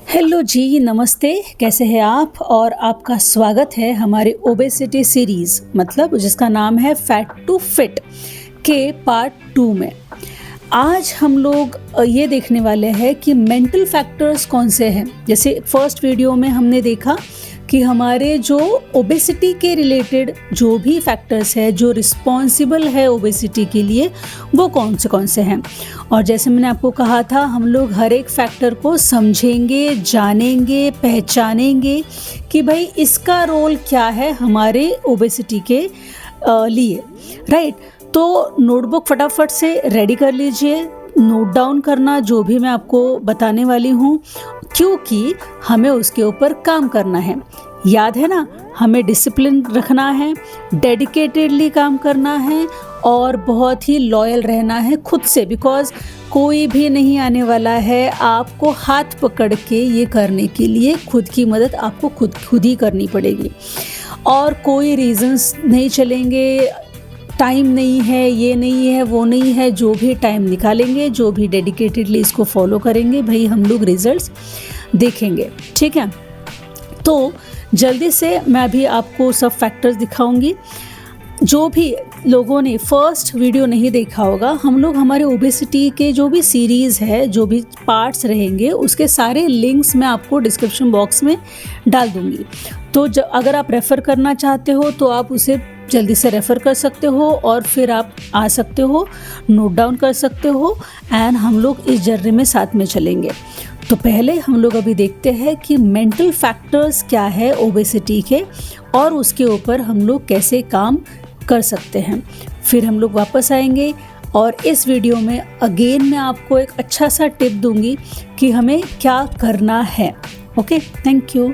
Hello जी, नमस्ते। कैसे हैं आप? और आपका स्वागत है हमारे ओबेसिटी सीरीज़, मतलब जिसका नाम है फैट टू फिट के पार्ट 2 में। आज हम लोग ये देखने वाले हैं कि मेंटल फैक्टर्स कौन से हैं। जैसे फर्स्ट वीडियो में हमने देखा कि हमारे जो ओबेसिटी के रिलेटेड जो भी फैक्टर्स है, जो रिस्पॉन्सिबल है ओबेसिटी के लिए, वो कौन से हैं। और जैसे मैंने आपको कहा था, हम लोग हर एक फैक्टर को समझेंगे, जानेंगे, पहचानेंगे कि भाई इसका रोल क्या है हमारे ओबेसिटी के लिए, राइट। तो नोटबुक फटाफट से रेडी कर लीजिए, नोट डाउन करना जो भी मैं आपको बताने वाली हूँ, क्योंकि हमें उसके ऊपर काम करना है। याद है ना, हमें डिसिप्लिन रखना है, डेडिकेटेडली काम करना है और बहुत ही लॉयल रहना है खुद से, बिकॉज कोई भी नहीं आने वाला है आपको हाथ पकड़ के ये करने के लिए। खुद की मदद आपको खुद ही करनी पड़ेगी और कोई रीजंस नहीं चलेंगे। टाइम नहीं है, ये नहीं है, वो नहीं है, जो भी टाइम निकालेंगे, जो भी डेडिकेटेडली इसको फॉलो करेंगे, भाई हम लोग रिजल्ट्स देखेंगे, ठीक है। तो जल्दी से मैं अभी आपको सब फैक्टर्स दिखाऊंगी। जो भी लोगों ने फर्स्ट वीडियो नहीं देखा होगा, हम लोग हमारे ओबेसिटी के जो भी सीरीज़ है, जो भी पार्ट्स रहेंगे, उसके सारे लिंक्स मैं आपको डिस्क्रिप्शन बॉक्स में डाल दूंगी। तो अगर आप रेफ़र करना चाहते हो तो आप उसे जल्दी से रेफ़र कर सकते हो और फिर आप आ सकते हो, नोट डाउन कर सकते हो एंड हम लोग इस जर्नी में साथ में चलेंगे। तो पहले हम लोग अभी देखते हैं कि मेंटल फैक्टर्स क्या है ओबेसिटी के और उसके ऊपर हम लोग कैसे काम कर सकते हैं। फिर हम लोग वापस आएंगे और इस वीडियो में अगेन मैं आपको एक अच्छा सा टिप दूंगी कि हमें क्या करना है। Okay, thank you.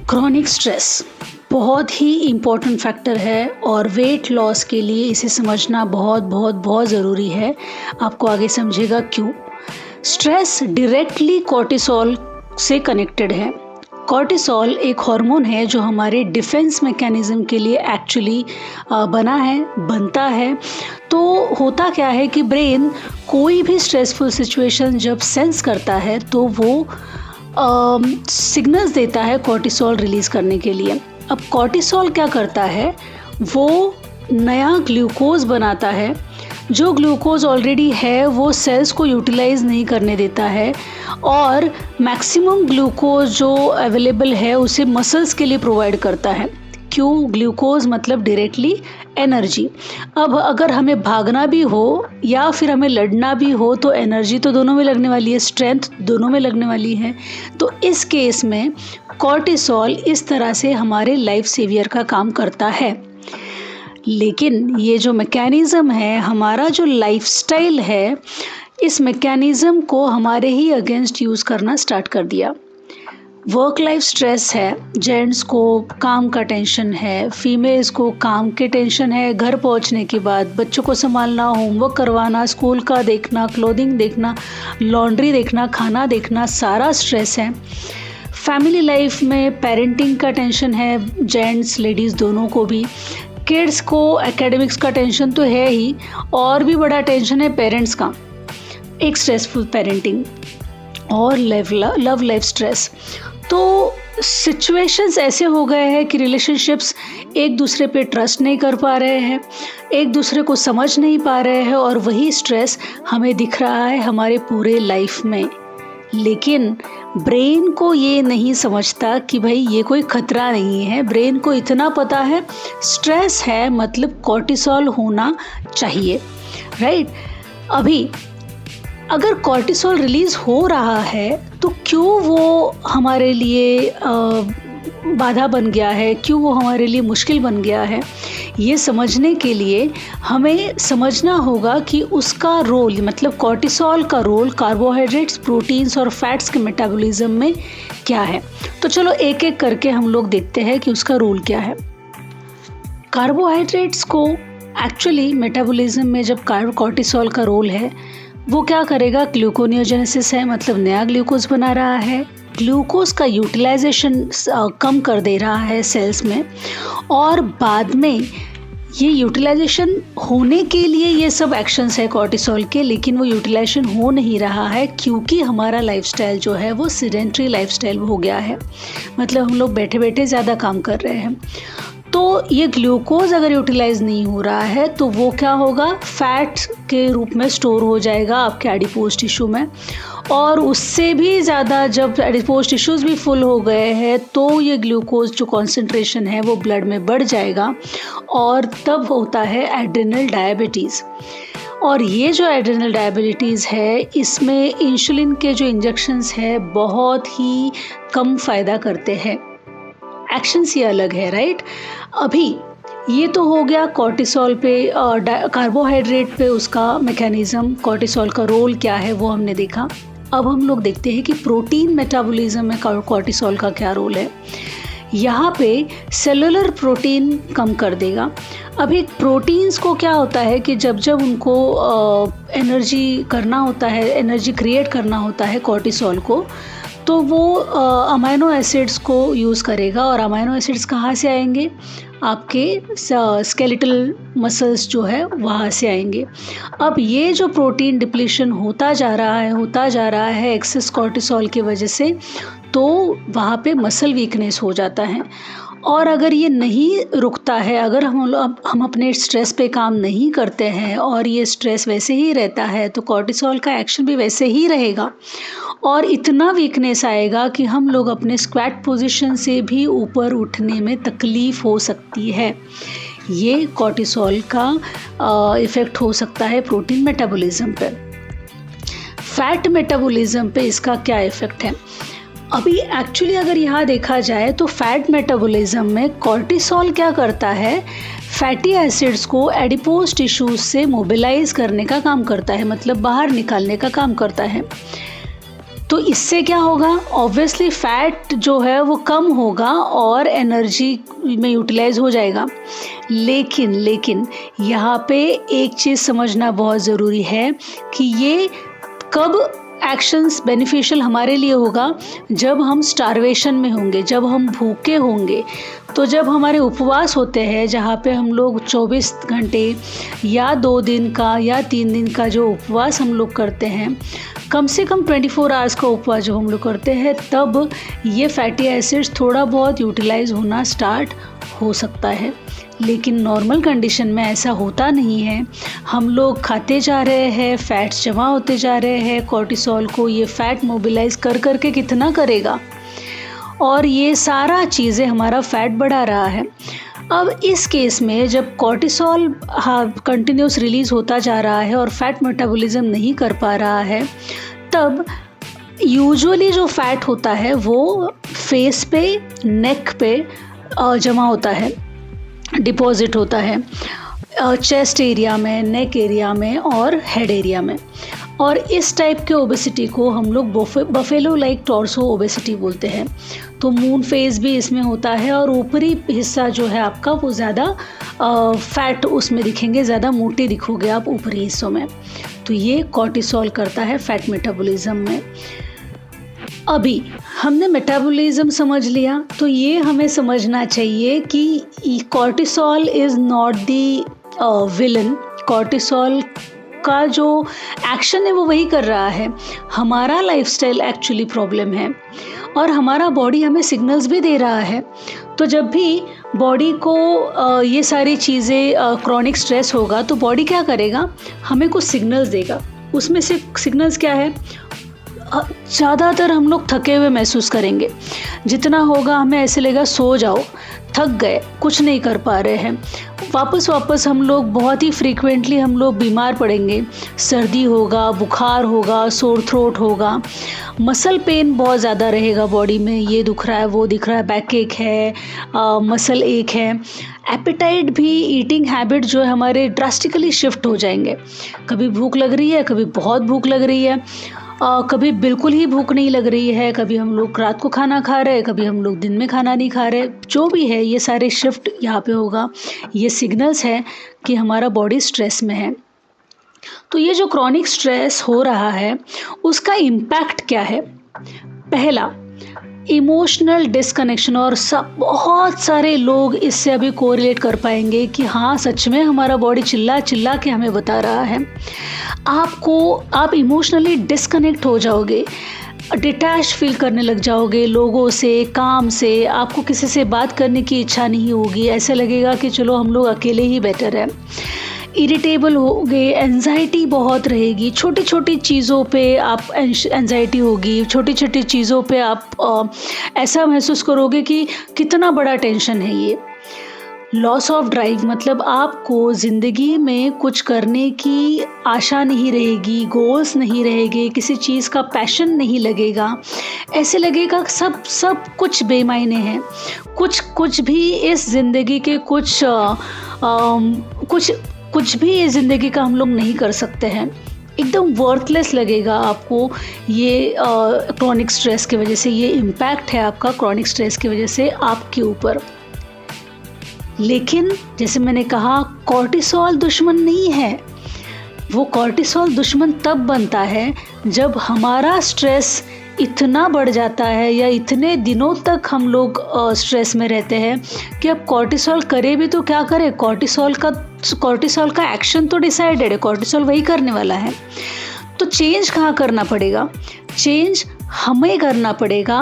Chronic stress बहुत ही इम्पोर्टेंट फैक्टर है और वेट लॉस के लिए इसे समझना बहुत बहुत बहुत ज़रूरी है। आपको आगे समझेगा क्यों। स्ट्रेस डायरेक्टली कॉर्टिसोल से कनेक्टेड है। कॉर्टिसोल एक हार्मोन है जो हमारे डिफेंस मैकेनिज्म के लिए एक्चुअली बनता है। तो होता क्या है कि ब्रेन कोई भी स्ट्रेसफुल सिचुएशन जब सेंस करता है तो वो सिग्नल्स देता है कॉर्टिसोल रिलीज़ करने के लिए। अब कॉर्टिसोल क्या करता है, वो नया ग्लूकोज बनाता है। जो ग्लूकोज ऑलरेडी है वो सेल्स को यूटिलाइज नहीं करने देता है और मैक्सिमम ग्लूकोज जो अवेलेबल है उसे मसल्स के लिए प्रोवाइड करता है। क्यों? ग्लूकोज मतलब डायरेक्टली एनर्जी। अब अगर हमें भागना भी हो या फिर हमें लड़ना भी हो तो एनर्जी तो दोनों में लगने वाली है, स्ट्रेंथ दोनों में लगने वाली है। तो इस केस में कॉर्टिसोल इस तरह से हमारे लाइफ सेवियर का काम करता है। लेकिन ये जो मैकेनिज़्म है, हमारा जो लाइफस्टाइल है, इस मैकेनिज़्म को हमारे ही अगेंस्ट यूज़ करना स्टार्ट कर दिया। वर्क लाइफ स्ट्रेस है, जेंट्स को काम का टेंशन है, फीमेल्स को काम के टेंशन है, घर पहुंचने के बाद बच्चों को संभालना, होमवर्क करवाना, स्कूल का देखना, क्लोथिंग देखना, लॉन्ड्री देखना, खाना देखना, सारा स्ट्रेस है। फैमिली लाइफ में पेरेंटिंग का टेंशन है, जेंट्स लेडीज़ दोनों को भी। किड्स को एकेडमिक्स का टेंशन तो है ही, और भी बड़ा टेंशन है पेरेंट्स का, एक स्ट्रेसफुल पेरेंटिंग और लव लाइफ स्ट्रेस। तो सिचुएशंस ऐसे हो गए हैं कि रिलेशनशिप्स एक दूसरे पे ट्रस्ट नहीं कर पा रहे हैं, एक दूसरे को समझ नहीं पा रहे हैं और वही स्ट्रेस हमें दिख रहा है हमारे पूरे लाइफ में। लेकिन ब्रेन को ये नहीं समझता कि भाई ये कोई खतरा नहीं है। ब्रेन को इतना पता है स्ट्रेस है मतलब कॉर्टिसोल होना चाहिए, राइट। अभी अगर कॉर्टिसोल रिलीज़ हो रहा है तो क्यों वो हमारे लिए बाधा बन गया है, क्यों वो हमारे लिए मुश्किल बन गया है, ये समझने के लिए हमें समझना होगा कि उसका रोल, मतलब कॉर्टिसोल का रोल कार्बोहाइड्रेट्स, प्रोटीन्स और फैट्स के मेटाबॉलिज्म में क्या है। तो चलो एक एक करके हम लोग देखते हैं कि उसका रोल क्या है। कार्बोहाइड्रेट्स को एक्चुअली मेटाबॉलिज्म में जब कॉर्टिसोल का रोल है, वो क्या करेगा, ग्लूकोनियोजेनेसिस है, मतलब नया ग्लूकोज बना रहा है, ग्लूकोज का यूटिलाइजेशन कम कर दे रहा है सेल्स में, और बाद में ये यूटिलाइजेशन होने के लिए ये सब एक्शंस है कॉर्टिसोल के, लेकिन वो यूटिलाइजेशन हो नहीं रहा है क्योंकि हमारा लाइफस्टाइल जो है वो सीडेंटरी लाइफस्टाइल हो गया है। मतलब हम लोग बैठे बैठे ज़्यादा काम कर रहे हैं। तो ये ग्लूकोज अगर यूटिलाइज नहीं हो रहा है तो वो क्या होगा, फैट के रूप में स्टोर हो जाएगा आपके एडिपोज टिश्यू में, और उससे भी ज़्यादा जब एडिपोज टिश्यूज़ भी फुल हो गए हैं तो ये ग्लूकोज जो कॉन्सेंट्रेशन है वो ब्लड में बढ़ जाएगा, और तब होता है एड्रिनल डायबिटीज़। और ये जो एड्रिनल डायबिटीज़ है इसमें इंसुलिन के जो इंजेक्शंस है बहुत ही कम फ़ायदा करते हैं। एक्शंस ये अलग है, राइट। अभी ये तो हो गया कॉर्टिसोल पे, कार्बोहाइड्रेट पे उसका मैकेनिज़्म, कॉर्टिसोल का रोल क्या है वो हमने देखा। अब हम लोग देखते हैं कि प्रोटीन मेटाबॉलिज्म में कॉर्टिसोल का क्या रोल है। यहाँ पे सेलुलर प्रोटीन कम कर देगा। अभी प्रोटीन्स को क्या होता है कि जब जब उनको एनर्जी करना होता है, एनर्जी क्रिएट करना होता है कॉर्टिसोल को, तो वो अमाइनो एसिड्स को यूज़ करेगा। और अमाइनो एसिड्स कहाँ से आएंगे, आपके स्केलेटल मसल्स जो है वहाँ से आएंगे। अब ये जो प्रोटीन डिप्लीशन होता जा रहा है एक्सेस कॉर्टिसोल की वजह से, तो वहाँ पे मसल वीकनेस हो जाता है। और अगर ये नहीं रुकता है, अगर हम अपने स्ट्रेस पे काम नहीं करते हैं और ये स्ट्रेस वैसे ही रहता है, तो कॉर्टिसोल का एक्शन भी वैसे ही रहेगा और इतना वीकनेस आएगा कि हम लोग अपने स्क्वैट पोजीशन से भी ऊपर उठने में तकलीफ़ हो सकती है। ये कॉर्टिसोल का इफ़ेक्ट हो सकता है प्रोटीन मेटाबॉलिज्म पे। फैट मेटाबॉलिज्म पे इसका क्या इफ़ेक्ट है? अभी एक्चुअली अगर यहाँ देखा जाए तो फैट मेटाबॉलिज्म में कॉर्टिसोल क्या करता है, फैटी एसिड्स को एडिपोज टिश्यूज से मोबिलाइज करने का काम करता है, मतलब बाहर निकालने का काम करता है। तो इससे क्या होगा, ऑब्वियसली फैट जो है वो कम होगा और एनर्जी में यूटिलाइज हो जाएगा। लेकिन यहाँ पे एक चीज़ समझना बहुत ज़रूरी है कि ये कब एक्शंस बेनिफिशियल हमारे लिए होगा, जब हम स्टारवेशन में होंगे, जब हम भूखे होंगे। तो जब हमारे उपवास होते हैं, जहाँ पे हम लोग 24 घंटे या 2 दिन का या 3 दिन का जो उपवास हम लोग करते हैं, कम से कम 24 आवर्स का उपवास जब हम लोग करते हैं, तब ये फैटी एसिड्स थोड़ा बहुत यूटिलाइज होना स्टार्ट हो सकता है। लेकिन नॉर्मल कंडीशन में ऐसा होता नहीं है। हम लोग खाते जा रहे हैं, फैट्स जमा होते जा रहे हैं, कॉर्टिसोल को ये फैट मोबिलाइज कर करके कितना करेगा, और ये सारा चीज़ें हमारा फैट बढ़ा रहा है। अब इस केस में जब कॉर्टिसोल कंटिन्यूस रिलीज होता जा रहा है और फैट मेटाबॉलिज्म नहीं कर पा रहा है, तब यूजुअली जो फैट होता है वो फेस पे, नेक पे जमा होता है, डिपॉजिट होता है, चेस्ट एरिया में, नेक एरिया में और हेड एरिया में। और इस टाइप के ओबेसिटी को हम लोग बफेलो लाइक टॉर्सो ओबेसिटी बोलते हैं। तो मून फेस भी इसमें होता है और ऊपरी हिस्सा जो है आपका वो ज़्यादा फैट उसमें दिखेंगे, ज़्यादा मोटे दिखोगे आप ऊपरी हिस्सों में। तो ये कॉर्टिसोल करता है फैट मेटाबॉलिज्म में। अभी हमने मेटाबॉलिज्म समझ लिया, तो ये हमें समझना चाहिए कि cortisol is not the villain. Cortisol का जो एक्शन है वो वही कर रहा है, हमारा लाइफस्टाइल एक्चुअली प्रॉब्लम है और हमारा बॉडी हमें सिग्नल्स भी दे रहा है। तो जब भी बॉडी को ये सारी चीज़ें क्रॉनिक स्ट्रेस होगा तो बॉडी क्या करेगा, हमें कुछ सिग्नल्स देगा। उसमें से सिग्नल्स क्या है, ज़्यादातर हम लोग थके हुए महसूस करेंगे, जितना होगा हमें ऐसे लगेगा सो जाओ, थक गए, कुछ नहीं कर पा रहे हैं। वापस हम लोग बहुत ही फ्रीक्वेंटली हम लोग बीमार पड़ेंगे, सर्दी होगा, बुखार होगा, सोर थ्रोट होगा, मसल पेन बहुत ज़्यादा रहेगा बॉडी में, ये दुख रहा है, वो दिख रहा है, बैक एक है, मसल एक है। एपेटाइट भी, ईटिंग हैबिट जो है हमारे ड्रास्टिकली शिफ्ट हो जाएंगे। कभी भूख लग रही है, कभी बहुत भूख लग रही है, कभी बिल्कुल ही भूख नहीं लग रही है, कभी हम लोग रात को खाना खा रहे हैं, कभी हम लोग दिन में खाना नहीं खा रहे। जो भी है ये सारे शिफ्ट यहाँ पे होगा। ये सिग्नल्स है कि हमारा बॉडी स्ट्रेस में है। तो ये जो क्रॉनिक स्ट्रेस हो रहा है उसका इम्पैक्ट क्या है? पहला, इमोशनल डिस्कनेक्शन, और सब बहुत सारे लोग इससे अभी कोरिलेट कर पाएंगे कि हाँ सच में हमारा बॉडी चिल्ला चिल्ला के हमें बता रहा है। आप इमोशनली डिस्कनेक्ट हो जाओगे, डिटैच फील करने लग जाओगे लोगों से, काम से, आपको किसी से बात करने की इच्छा नहीं होगी, ऐसे लगेगा कि चलो हम लोग अकेले ही बेटर है। इरिटेबल होगे, एंजाइटी बहुत रहेगी, छोटी छोटी चीज़ों पे आप एंजाइटी होगी, छोटी छोटी चीज़ों पे आप ऐसा महसूस करोगे कि कितना बड़ा टेंशन है ये। लॉस ऑफ ड्राइव मतलब आपको ज़िंदगी में कुछ करने की आशा नहीं रहेगी, गोल्स नहीं रहेंगे, किसी चीज़ का पैशन नहीं लगेगा, ऐसे लगेगा सब कुछ बेमायने हैं, कुछ भी इस ज़िंदगी के कुछ भी इस ज़िंदगी का हम लोग नहीं कर सकते हैं। एकदम वर्थलेस लगेगा आपको ये क्रॉनिक स्ट्रेस की वजह से। ये इम्पैक्ट है आपका क्रॉनिक स्ट्रेस की वजह से आपके ऊपर। लेकिन जैसे मैंने कहा, कॉर्टिसोल दुश्मन नहीं है। वो कॉर्टिसोल दुश्मन तब बनता है जब हमारा स्ट्रेस इतना बढ़ जाता है या इतने दिनों तक हम लोग स्ट्रेस में रहते हैं कि अब कॉर्टिसोल करे भी तो क्या करे। कॉर्टिसोल का एक्शन तो डिसाइडेड है, कॉर्टिसोल वही करने वाला है। तो चेंज कहाँ करना पड़ेगा? चेंज हमें करना पड़ेगा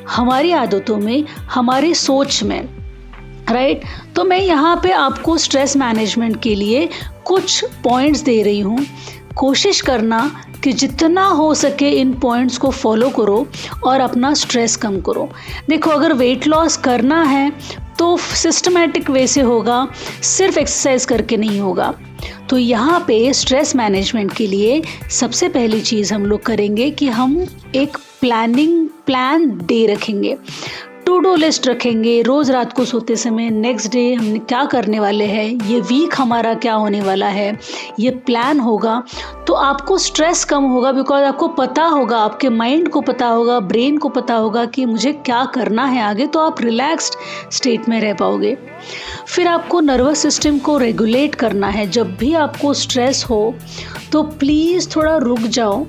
हमारी आदतों में, हमारी सोच में, राइट। तो मैं यहाँ पे आपको स्ट्रेस मैनेजमेंट के लिए कुछ पॉइंट्स दे रही हूँ। कोशिश करना कि जितना हो सके इन पॉइंट्स को फॉलो करो और अपना स्ट्रेस कम करो। देखो, अगर वेट लॉस करना है तो सिस्टमैटिक वे से होगा, सिर्फ एक्सरसाइज करके नहीं होगा। तो यहाँ पे स्ट्रेस मैनेजमेंट के लिए सबसे पहली चीज़ हम लोग करेंगे कि हम एक प्लान डे रखेंगे, टू डू लिस्ट रखेंगे। रोज़ रात को सोते समय नेक्स्ट डे हम क्या करने वाले हैं, ये वीक हमारा क्या होने वाला है, ये प्लान होगा। तो आपको स्ट्रेस कम होगा, बिकॉज आपको पता होगा, आपके माइंड को पता होगा, ब्रेन को पता होगा कि मुझे क्या करना है आगे। तो आप रिलैक्स्ड स्टेट में रह पाओगे। फिर आपको नर्वस सिस्टम को रेगुलेट करना है। जब भी आपको स्ट्रेस हो तो प्लीज़ थोड़ा रुक जाओ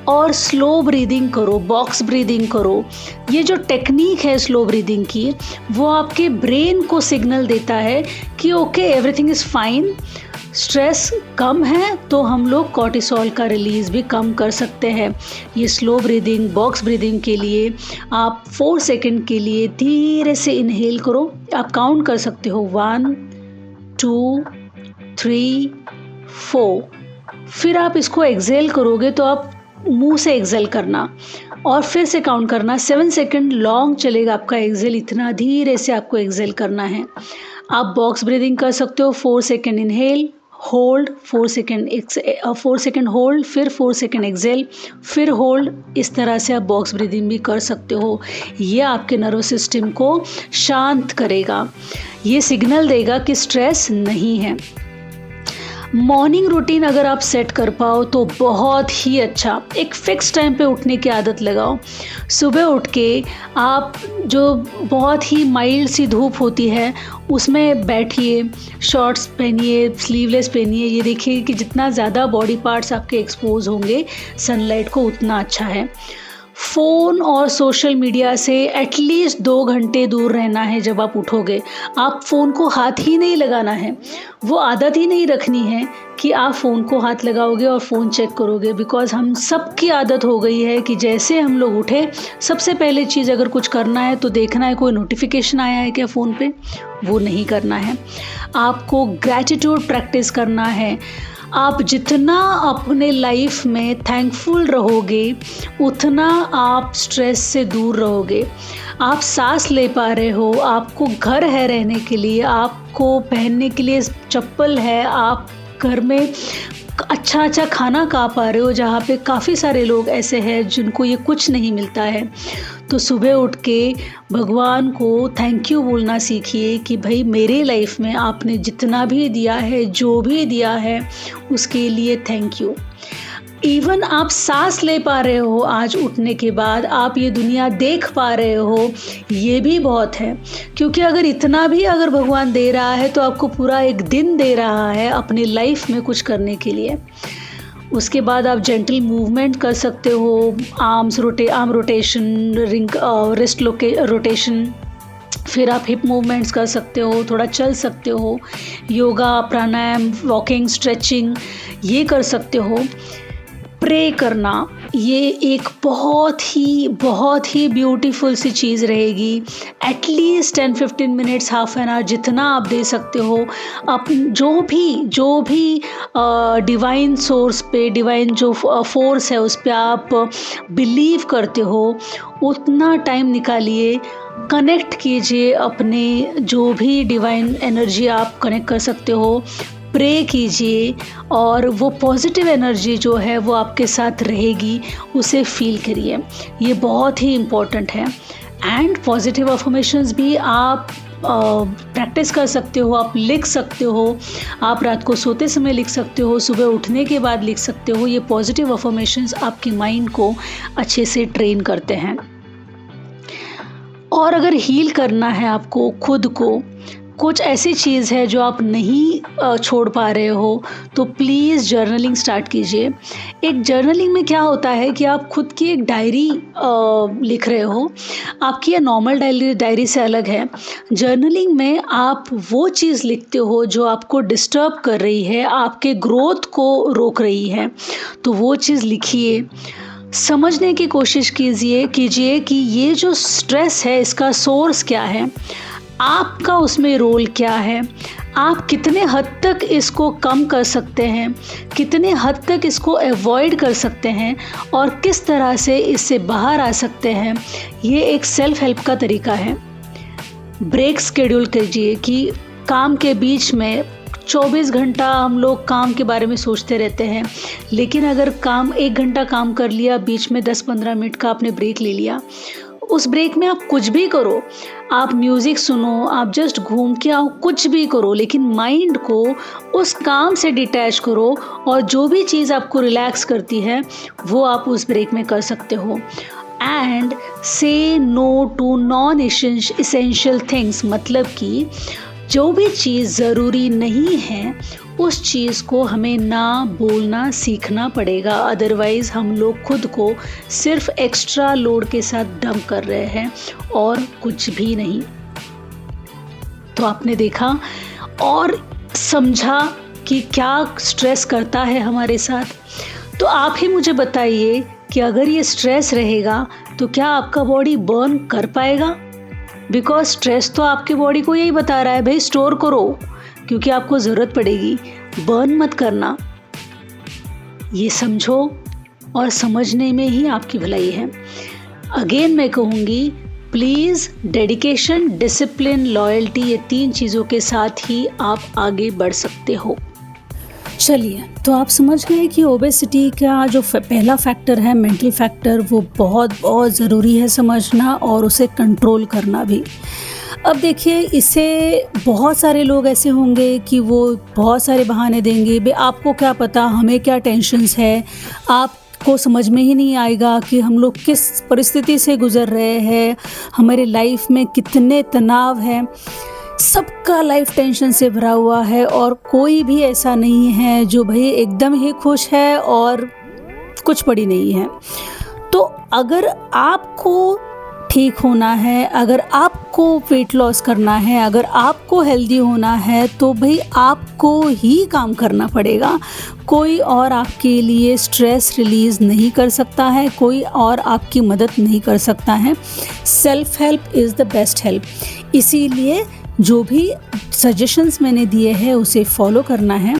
और स्लो ब्रीदिंग करो, बॉक्स ब्रीदिंग करो। ये जो टेक्निक है स्लो ब्रीदिंग की, वो आपके ब्रेन को सिग्नल देता है कि okay everything is fine, stress कम है, तो हम लोग कॉर्टिसोल का रिलीज़ भी कम कर सकते हैं। ये स्लो ब्रीदिंग, बॉक्स ब्रीदिंग के लिए आप 4 सेकंड के लिए धीरे से इनहेल करो। आप काउंट कर सकते हो 1 2 3 4। फिर आप इसको एक्सेल करोगे तो आप मुंह से एक्सेल करना और फिर से काउंट करना। 7 सेकंड लॉन्ग चलेगा आपका एक्सेल, इतना धीरे से आपको एक्सेल करना है। आप बॉक्स ब्रीदिंग कर सकते हो। 4 second inhale, hold, 4 second hold, फिर 4 सेकंड एक्सेल, फिर होल्ड। इस तरह से आप बॉक्स ब्रीदिंग भी कर सकते हो। ये आपके नर्वस सिस्टम को शांत करेगा, ये सिग्नल देगा कि स्ट्रेस नहीं है। मॉर्निंग रूटीन अगर आप सेट कर पाओ तो बहुत ही अच्छा। एक फिक्स टाइम पे उठने की आदत लगाओ। सुबह उठ के आप, जो बहुत ही माइल्ड सी धूप होती है उसमें बैठिए, शॉर्ट्स पहनिए, स्लीवलेस पहनिए। ये देखिए कि जितना ज़्यादा बॉडी पार्ट्स आपके एक्सपोज होंगे सनलाइट को, उतना अच्छा है। फ़ोन और सोशल मीडिया से एटलीस्ट 2 घंटे दूर रहना है। जब आप उठोगे आप फ़ोन को हाथ ही नहीं लगाना है। वो आदत ही नहीं रखनी है कि आप फ़ोन को हाथ लगाओगे और फ़ोन चेक करोगे। बिकॉज़ हम सब की आदत हो गई है कि जैसे हम लोग उठे सबसे पहले चीज़ अगर कुछ करना है तो देखना है कोई नोटिफिकेशन आया है क्या फ़ोन पे। वो नहीं करना है। आपको ग्रैटिट्यूड प्रैक्टिस करना है। आप जितना अपने लाइफ में थैंकफुल रहोगे उतना आप स्ट्रेस से दूर रहोगे। आप सांस ले पा रहे हो, आपको घर है रहने के लिए, आपको पहनने के लिए चप्पल है, आप घर में अच्छा खाना खा पा रहे हो, जहाँ पे काफ़ी सारे लोग ऐसे हैं जिनको ये कुछ नहीं मिलता है। तो सुबह उठ के भगवान को थैंक यू बोलना सीखिए कि भाई मेरे लाइफ में आपने जितना भी दिया है, जो भी दिया है, उसके लिए थैंक यू। इवन आप सांस ले पा रहे हो आज उठने के बाद, आप ये दुनिया देख पा रहे हो, ये भी बहुत है। क्योंकि अगर इतना भी अगर भगवान दे रहा है तो आपको पूरा एक दिन दे रहा है अपनी लाइफ में कुछ करने के लिए। उसके बाद आप जेंटल मूवमेंट कर सकते हो, आर्म रोटेशन, रिस्ट रोटेशन। फिर आप हिप मूवमेंट्स कर सकते हो, थोड़ा चल सकते हो, योगा, प्राणायाम, वॉकिंग, स्ट्रेचिंग ये कर सकते हो। प्रे करना ये एक बहुत ही ब्यूटीफुल सी चीज़ रहेगी। At least 10-15 minutes, half an hour, जितना आप दे सकते हो। आप जो भी डिवाइन सोर्स पे, डिवाइन जो फोर्स है उस पे आप बिलीव करते हो, उतना टाइम निकालिए, कनेक्ट कीजिए अपने जो भी डिवाइन एनर्जी आप कनेक्ट कर सकते हो, प्रे कीजिए और वो पॉजिटिव एनर्जी जो है वो आपके साथ रहेगी, उसे फील करिए। ये बहुत ही इम्पोर्टेंट है। एंड पॉजिटिव अफर्मेशंस भी आप प्रैक्टिस कर सकते हो, आप लिख सकते हो, आप रात को सोते समय लिख सकते हो, सुबह उठने के बाद लिख सकते हो। ये पॉजिटिव अफर्मेशंस आपकी माइंड को अच्छे से ट्रेन करते हैं। और अगर हील करना है आपको खुद को, कुछ ऐसी चीज़ है जो आप नहीं छोड़ पा रहे हो, तो प्लीज़ जर्नलिंग स्टार्ट कीजिए। एक जर्नलिंग में क्या होता है कि आप खुद की एक डायरी लिख रहे हो। आपकी ये नॉर्मल डायरी से अलग है। जर्नलिंग में आप वो चीज़ लिखते हो जो आपको डिस्टर्ब कर रही है, आपके ग्रोथ को रोक रही है, तो वो चीज़ लिखिए। समझने की कोशिश कीजिए कि ये जो स्ट्रेस है इसका सोर्स क्या है, आपका उसमें रोल क्या है, आप कितने हद तक इसको कम कर सकते हैं, कितने हद तक इसको अवॉइड कर सकते हैं और किस तरह से इससे बाहर आ सकते हैं। ये एक सेल्फ हेल्प का तरीका है। ब्रेक शेड्यूल कीजिए कि काम के बीच में 24 घंटा हम लोग काम के बारे में सोचते रहते हैं, लेकिन अगर 1 घंटा काम कर लिया, बीच में 10-15 मिनट का आपने ब्रेक ले लिया, उस ब्रेक में आप कुछ भी करो, आप म्यूज़िक सुनो, आप जस्ट घूम के आओ, कुछ भी करो, लेकिन माइंड को उस काम से डिटैच करो और जो भी चीज़ आपको रिलैक्स करती है वो आप उस ब्रेक में कर सकते हो। And say no to non essential things, मतलब कि जो भी चीज़ ज़रूरी नहीं है उस चीज़ को हमें ना बोलना सीखना पड़ेगा, अदरवाइज़ हम लोग खुद को सिर्फ एक्स्ट्रा लोड के साथ डंप कर रहे हैं और कुछ भी नहीं। तो आपने देखा और समझा कि क्या स्ट्रेस करता है हमारे साथ। तो आप ही मुझे बताइए कि अगर ये स्ट्रेस रहेगा तो क्या आपका बॉडी बर्न कर पाएगा? बिकॉज स्ट्रेस तो आपकी बॉडी को यही बता रहा है, भाई स्टोर करो क्योंकि आपको ज़रूरत पड़ेगी, बर्न मत करना। ये समझो और समझने में ही आपकी भलाई है। अगेन मैं कहूँगी, प्लीज़ डेडिकेशन, डिसिप्लिन, लॉयल्टी, ये 3 चीज़ों के साथ ही आप आगे बढ़ सकते हो। चलिए, तो आप समझ गए कि ओबेसिटी का जो पहला फैक्टर है, मेंटल फैक्टर, वो बहुत ज़रूरी है समझना और उसे कंट्रोल करना भी। अब देखिए, इससे बहुत सारे लोग ऐसे होंगे कि वो बहुत सारे बहाने देंगे, भाई आपको क्या पता, हमें क्या टेंशन्स है, आपको समझ में ही नहीं आएगा कि हम लोग किस परिस्थिति से गुज़र रहे हैं, हमारे लाइफ में कितने तनाव हैं। सबका लाइफ टेंशन से भरा हुआ है और कोई भी ऐसा नहीं है जो भाई एकदम ही खुश है और कुछ पड़ी नहीं है। तो अगर आपको ठीक होना है, अगर आपको वेट लॉस करना है, अगर आपको हेल्दी होना है, तो भाई आपको ही काम करना पड़ेगा। कोई और आपके लिए स्ट्रेस रिलीज़ नहीं कर सकता है, कोई और आपकी मदद नहीं कर सकता है। Self help is the best help. इसीलिए जो भी सजेशंस मैंने दिए हैं उसे फॉलो करना है।